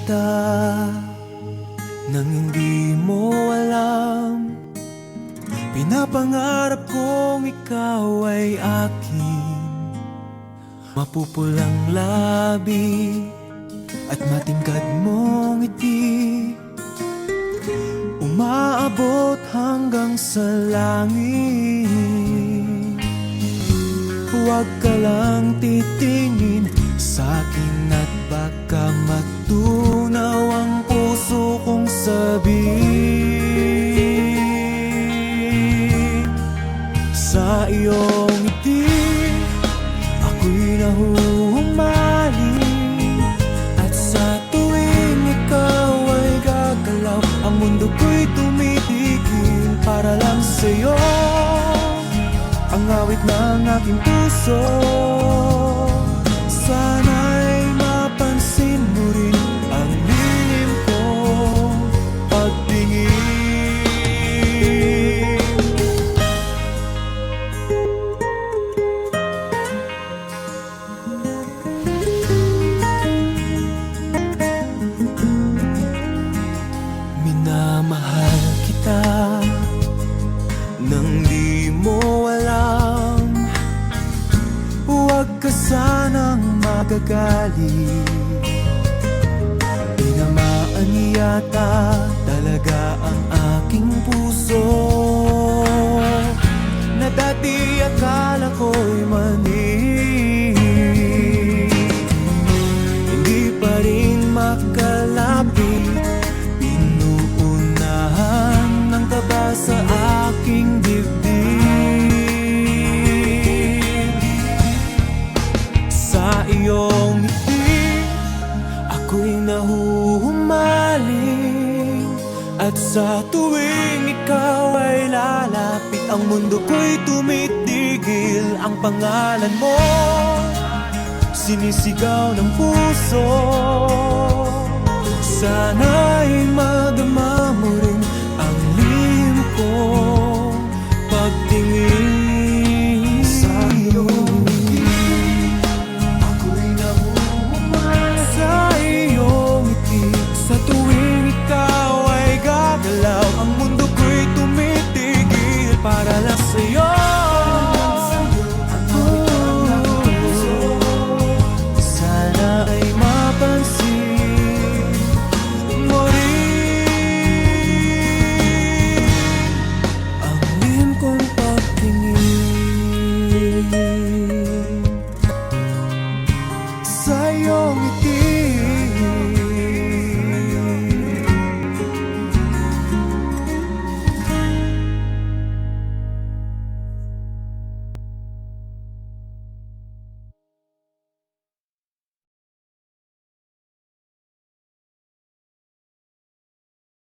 kita nang hindi mo alam. Pinapangarap kong ikaw ay akin, mapupulang labi at matingkad mong ngiti, umaabot hanggang sa langit. Huwag ka lang titingin sa'kin at baka matunaw ang puso kong sabihin. Sa iyong ngiti ako'y nahuhumaling, at sa tuwing ikaw ay gagalaw, ang mundo ko'y tumitigil para lang sa'yo. Ang awit ng aking puso, sana'y mapansin mo rin ang lihim kong pagtingin. Minamahal kita nang di mo alam. Huwag ka sanang magagalit, tinamaan yata talaga ang aking puso, na dati akala ko'y mani. Hindi pa rin makalapit, pinuunahan ng kaba sa aking dibdib. Sa iyong ngiti ako'y nahuhumaling, at sa tuwing ikaw ay lalapit, ang mundo ko'y tumitigil. Ang pangalan mo sinisigaw ng puso, sana'y